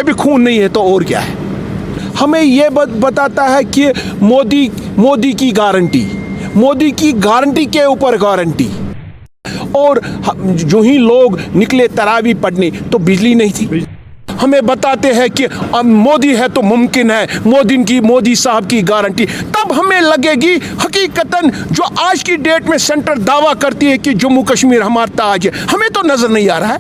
भी खून नहीं है तो और क्या है। हमें ये बताता है कि मोदी की गारंटी के ऊपर गारंटी। और जो ही लोग निकले तरावी पढ़ने तो बिजली नहीं थी। हमें बताते हैं कि मोदी है तो मुमकिन है, मोदी साहब की गारंटी। तब हमें लगेगी हकीकतन जो आज की डेट में सेंटर दावा करती है कि जम्मू कश्मीर हमारा ताज है, हमें तो नजर नहीं आ रहा है।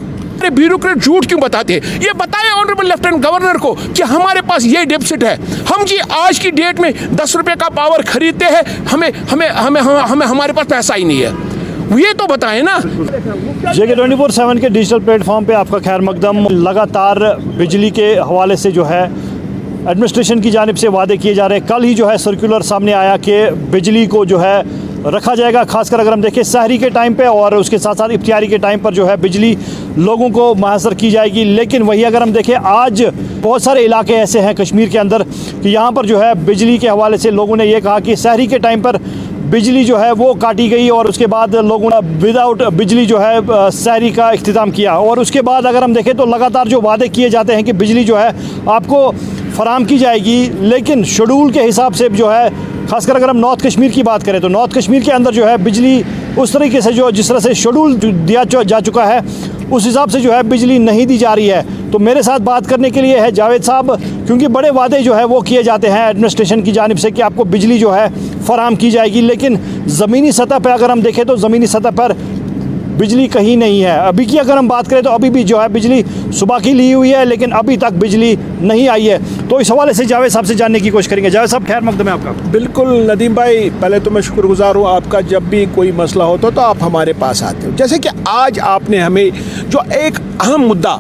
ब्यूरोक्रेट झूठ क्यों बताते हैं? ये बताएं ऑनरेबल लेफ्टिनेंट गवर्नर को कि हमारे पास ये डेफिसिट है, हम जी आज की डेट में 10 रुपए का पावर खरीदते हैं, हमें हमारे पास पैसा ही नहीं है। ये तो बताएं ना। JK 24/7 के डिजिटल प्लेटफॉर्म पे आपका खैर मकदम। लगातार बिजली के हवाले से जो है एडमिनिस्ट्रेशन की जानिब से वादे किए जा रहे हैं। कल ही जो है सर्कुलर सामने आया कि बिजली को जो है रखा जाएगा, खासकर अगर हम देखें सहरी के टाइम पे, और उसके साथ साथ इफ्तियारी के टाइम पर जो है बिजली लोगों को मुयस्सर की जाएगी। लेकिन वही अगर हम देखें आज बहुत सारे इलाके ऐसे हैं कश्मीर के अंदर कि यहाँ पर जो है बिजली के हवाले से लोगों ने ये कहा कि सहरी के टाइम पर बिजली जो है वो काटी गई और उसके बाद लोगों ने विदाउट बिजली जो है सहरी का इख्तिताम किया। और उसके बाद अगर हम देखें तो लगातार जो वादे किए जाते हैं कि बिजली जो है आपको फराम की जाएगी, लेकिन शेड्यूल के हिसाब से जो है खासकर अगर हम नॉर्थ कश्मीर की बात करें तो नॉर्थ कश्मीर के अंदर जो है बिजली उस तरीके से जिस तरह से शेड्यूल दिया जा चुका है उस हिसाब से जो है बिजली नहीं दी जा रही है। तो मेरे साथ बात करने के लिए है जावेद साहब, क्योंकि बड़े वादे जो है वो किए जाते हैं एडमिनिस्ट्रेशन की जानिब से कि आपको बिजली जो है फराम की जाएगी, लेकिन ज़मीनी सतह पर अगर हम देखें तो ज़मीनी सतह पर बिजली कहीं नहीं है। अभी की अगर हम बात करें तो अभी भी जो है बिजली सुबह की ली हुई है, लेकिन अभी तक बिजली नहीं आई है। तो इस हवाले से जावेद साहब से जानने की कोशिश करेंगे। जावेद साहब खैर मकदम है आपका। बिल्कुल नदीम भाई, पहले तो मैं शुक्रगुजार हूँ आपका। जब भी कोई मसला होता तो आप हमारे पास आते हो। जैसे कि आज आपने हमें जो एक अहम मुद्दा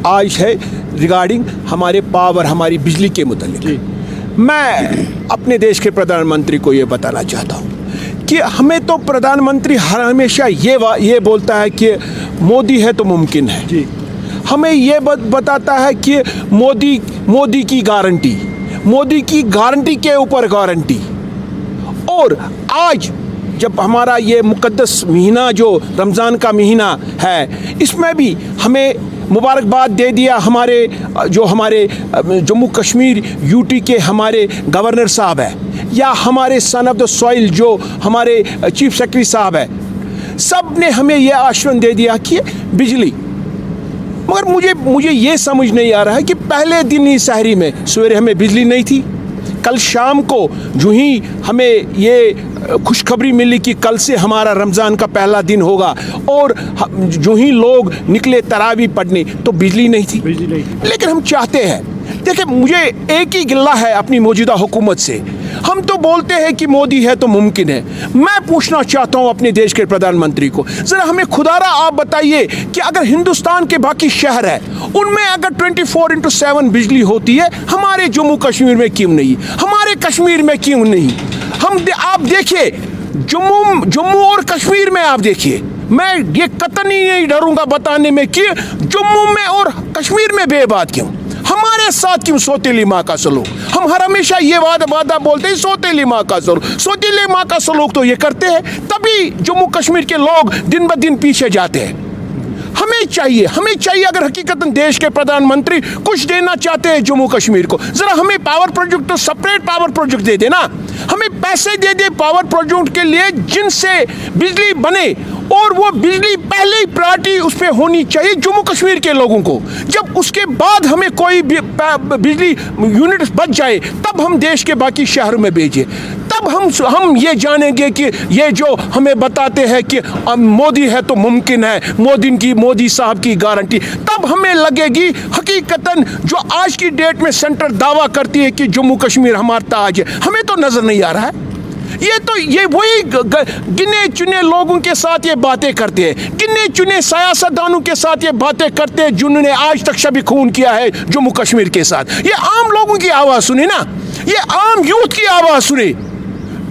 आज है रिगार्डिंग हमारे पावर, हमारी बिजली के मुतालिक, मैं अपने देश के प्रधानमंत्री को ये बताना चाहता हूँ कि हमें तो प्रधानमंत्री हमेशा ये बोलता है कि मोदी है तो मुमकिन है जी। हमें ये बताता है कि मोदी की गारंटी के ऊपर गारंटी। और आज जब हमारा ये मुक़द्दस महीना जो रमज़ान का महीना है, इसमें भी हमें मुबारकबाद दे दिया हमारे जम्मू कश्मीर यूटी के हमारे गवर्नर साहब है, या हमारे सन ऑफ द सॉइल जो हमारे चीफ सेक्रेटरी साहब है, सब ने हमें यह आश्वासन दे दिया कि बिजली। मगर मुझे ये समझ नहीं आ रहा है कि पहले दिन ही सहरी में सवेरे हमें बिजली नहीं थी, कल शाम को जो ही हमें ये खुशखबरी मिली कि कल से हमारा रमज़ान का पहला दिन होगा, और जो ही लोग निकले तरावी पढ़ने तो बिजली नहीं थी। लेकिन हम चाहते हैं, देखिए मुझे एक ही गिल्ला है अपनी मौजूदा हुकूमत से, हम तो बोलते हैं कि मोदी है तो मुमकिन है। मैं पूछना चाहता हूं अपने देश के प्रधानमंत्री को, ज़रा हमें खुदारा आप बताइए कि अगर हिंदुस्तान के बाकी शहर है उनमें अगर 24/7 बिजली होती है, हमारे जम्मू कश्मीर में क्यों नहीं, हमारे कश्मीर में क्यों नहीं? आप देखिए जम्मू और कश्मीर में, आप देखिए, मैं ये कतई नहीं डरूंगा बताने में कि जम्मू में और कश्मीर में बेबाद क्यों, हमारे साथ क्यों सौतेली माँ का सलूक। हम हर हमेशा ये वादा बोलते हैं सौतेली माँ का सलूक, सौतेली माँ का सलूक तो ये करते हैं, तभी जम्मू कश्मीर के लोग दिन ब दिन पीछे जाते हैं। हमें चाहिए अगर हकीकतन देश के प्रधानमंत्री कुछ देना चाहते हैं जम्मू कश्मीर को, जरा हमें पावर प्रोजेक्ट तो सेपरेट पावर प्रोजेक्ट दे देना, हमें पैसे दे दे पावर प्रोजेक्ट के लिए जिनसे बिजली बने, और वो बिजली पहले ही प्रायोरिटी उस पर होनी चाहिए जम्मू कश्मीर के लोगों को। जब उसके बाद हमें कोई बिजली यूनिट बच जाए तब हम देश के बाकी शहरों में भेजें, तब हम ये जानेंगे कि ये जो हमें बताते हैं कि मोदी है तो मुमकिन है, मोदी साहब की गारंटी। तब हमें लगेगी हकीकतन जो आज की डेट में सेंटर दावा करती है कि जम्मू कश्मीर हमारा ताज है, हमें तो नजर नहीं आ रहा है। ये वही गिने चुने लोगों के साथ ये बातें करते हैं, गिने चुने सियासतदानों के साथ ये बातें करते हैं जिन्होंने आज तक शबी खून किया है जम्मू कश्मीर के साथ। ये आम लोगों की आवाज़ सुने ना, ये आम यूथ की आवाज़ सुने,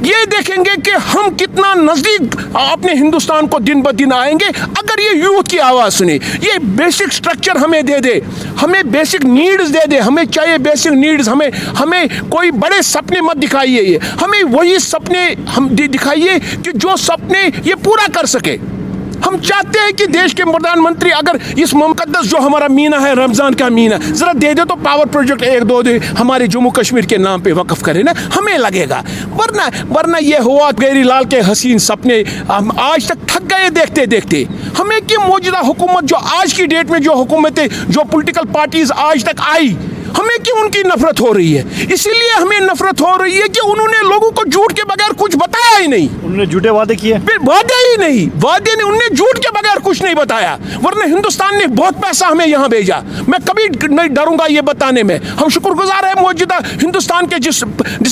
ये देखेंगे कि हम कितना नज़दीक अपने हिंदुस्तान को दिन ब दिन आएंगे अगर ये यूथ की आवाज़ सुने। ये बेसिक स्ट्रक्चर हमें दे दे, हमें बेसिक नीड्स दे दे, हमें चाहिए बेसिक नीड्स। हमें कोई बड़े सपने मत दिखाइए, ये हमें वही सपने हम दिखाइए कि जो सपने ये पूरा कर सके। हम चाहते हैं कि देश के प्रधानमंत्री अगर इस मुकद्दस जो हमारा महीना है रमज़ान का महीना ज़रा दे दे तो पावर प्रोजेक्ट एक दो दे हमारे जम्मू कश्मीर के नाम पे वक्फ करे ना, हमें लगेगा। वरना ये हुआ गैरी लाल के हसीन सपने हम आज तक थक गए देखते देखते। हमें कि मौजूदा हुकूमत जो आज की डेट में जो हुकूमतें जो पॉलिटिकल पार्टीज आज तक आई, हमें क्यों उनकी नफरत हो रही है? इसीलिए हमें नफरत हो रही है कि उन्होंने लोगों को झूठ के बगैर कुछ बताया ही नहीं। उन्होंने झूठे वादे किए, फिर वादे ही नहीं, वादे नहीं, उन्होंने झूठ के बगैर कुछ नहीं बताया। वरना हिंदुस्तान ने बहुत पैसा हमें यहाँ भेजा, मैं कभी नहीं डरूंगा ये बताने में। हम शुक्रगुजार हैं मौजूदा हिंदुस्तान के जिस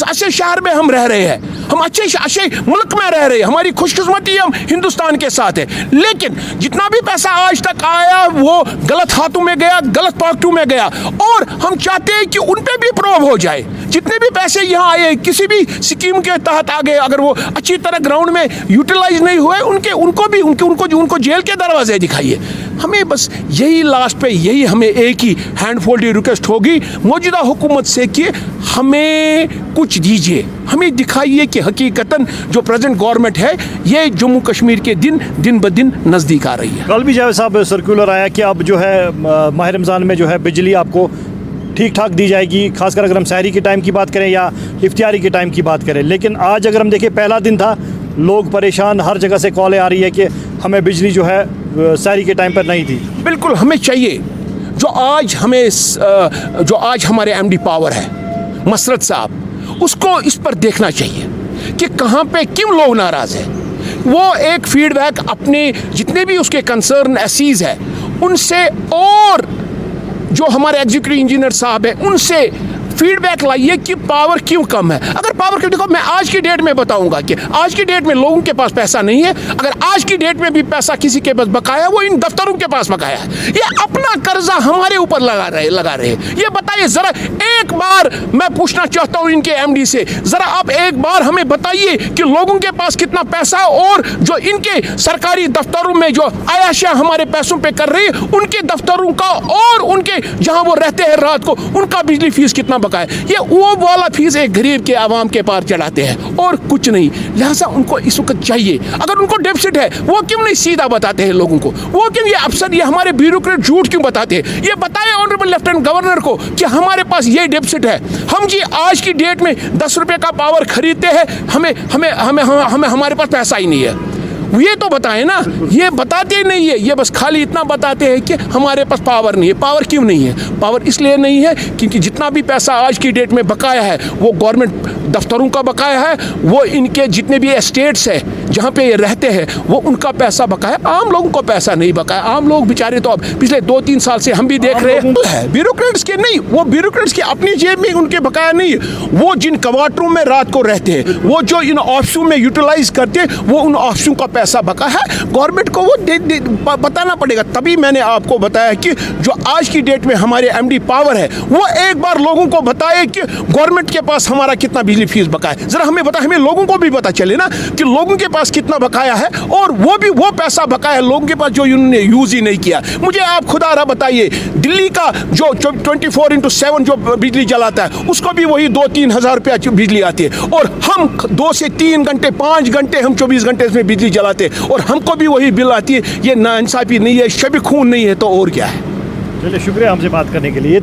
अच्छे शहर में हम रह रहे हैं, हम अच्छे मुल्क में रह रहे हैं, हमारी खुशकिस्मती हम हिंदुस्तान के साथ है। लेकिन जितना भी पैसा आज तक आया वो गलत हाथों में गया, गलत पॉकेटों में गया, और हम चाहते हैं कि उन पे भी प्रूव हो जाए। जितने भी पैसे यहाँ आए किसी भी स्कीम के तहत आ गए, अगर वो अच्छी तरह ग्राउंड में यूटिलाइज नहीं हुए उनको जेल के दरवाजे दिखाइए। हमें बस यही लास्ट पे यही हमें एक ही हैंडफोल्ड रिक्वेस्ट होगी मौजूदा हुकूमत से कि हमें कुछ दीजिए, हमें दिखाइए कि हकीकतन जो प्रेजेंट गवर्नमेंट है ये जम्मू कश्मीर के दिन ब दिन नज़दीक आ रही है। कल भी जावेद साहब सर्कुलर आया कि अब जो है माह रमज़ान में जो है बिजली आपको ठीक ठाक दी जाएगी, खासकर अगर हम सहरी के टाइम की बात करें या इफ्तियारी के टाइम की बात करें। लेकिन आज अगर हम देखें पहला दिन था, लोग परेशान, हर जगह से कॉलें आ रही है कि हमें बिजली जो है सहरी के टाइम पर नहीं थी। बिल्कुल हमें चाहिए जो आज हमारे एमडी पावर है मसरत साहब, उसको इस पर देखना चाहिए कि कहाँ पे क्यों लोग नाराज़ हैं। वो एक फीडबैक अपने जितने भी उसके कंसर्न एसीज है उनसे, और जो हमारे एग्जीक्यूटिव इंजीनियर साहब हैं उनसे फीडबैक लाइए कि पावर क्यों कम है। अगर पावर क्यों, देखो मैं आज की डेट में बताऊंगा कि आज की डेट में लोगों के पास पैसा नहीं है। अगर आज की डेट में भी पैसा किसी के पास बकाया है वो इन दफ्तरों के पास बकाया है। ये अपना कर्जा हमारे ऊपर लगा रहे। ये बताइए जरा, एक बार मैं पूछना चाहता हूँ इनके एमडी से, जरा आप एक बार हमें बताइए कि लोगों के पास कितना पैसा, और जो इनके सरकारी दफ्तरों में जो आयाशियाँ हमारे पैसों पे कर रही है उनके दफ्तरों का और उनके जहाँ वो रहते हैं रात को उनका बिजली फीस कितना है। ये वो वाला फीस एक गरीब के आवाम के पार चढ़ाते हैं और कुछ नहीं। लिहाजा उनको इस वक्त चाहिए, अगर उनको डेफिसिट है वो क्यों नहीं सीधा बताते हैं लोगों को, वो क्यों ये अफसर ये हमारे ब्यूरोक्रेट झूठ क्यों बताते हैं। ये बताए ऑनरेबल लेफ्टिनेंट गवर्नर को कि हमारे पास ये डेफिसिट है, हम जी आज की डेट में 10 रुपए का पावर खरीदते हैं, हमें हमारे पास पैसा ही नहीं है। ये तो बताएं ना, ये बताते नहीं है, ये बस खाली इतना बताते हैं कि हमारे पास पावर नहीं है। पावर क्यों नहीं है? पावर इसलिए नहीं है क्योंकि जितना भी पैसा आज की डेट में बकाया है वो गवर्नमेंट दफ्तरों का बकाया है, वो इनके जितने भी एस्टेट्स है जहाँ पे ये रहते हैं वो उनका पैसा बकाया, आम लोगों को पैसा नहीं बकाया। आम लोग बेचारे तो अब पिछले 2-3 साल से हम भी देख रहे हैं, ब्यूरोक्रेट्स के नहीं, वो ब्यूरोक्रेट्स की अपनी जेब में उनके बकाया नहीं है। वो जिन क्वार्टरों में रात को रहते हैं, वो जो इन ऑफिसों में यूटिलाइज करते हैं, वो उन ऑफिसों का पैसा बका है। गवर्नमेंट को वो बताना पड़ेगा। तभी मैंने आपको बताया कि जो आज की डेट में हमारे एमडी पावर है वो एक बार लोगों को बताए कि गवर्नमेंट के पास हमारा कितना बिजली फीस बकाया है। जरा हमें बता, हमें लोगों को भी पता चले ना कि लोगों के पास कितना बकाया है, और वो पैसा बकाया है लोगों के पास जो इन्होंने यूज ही नहीं किया। मुझे आप खुदा रहा बताइए, दिल्ली का जो 24/7 जो बिजली जलाता है उसको भी वही 2-3 हज़ार रुपया बिजली आती है, और हम 2 से 3 घंटे 5 घंटे हम 24 घंटे इसमें बिजली जलाते हैं और हमको भी वही बिल आती है। ये नाइंसाफी नहीं है, शब खून नहीं है तो और क्या है। चलिए, शुक्रिया हमसे बात करने के लिए।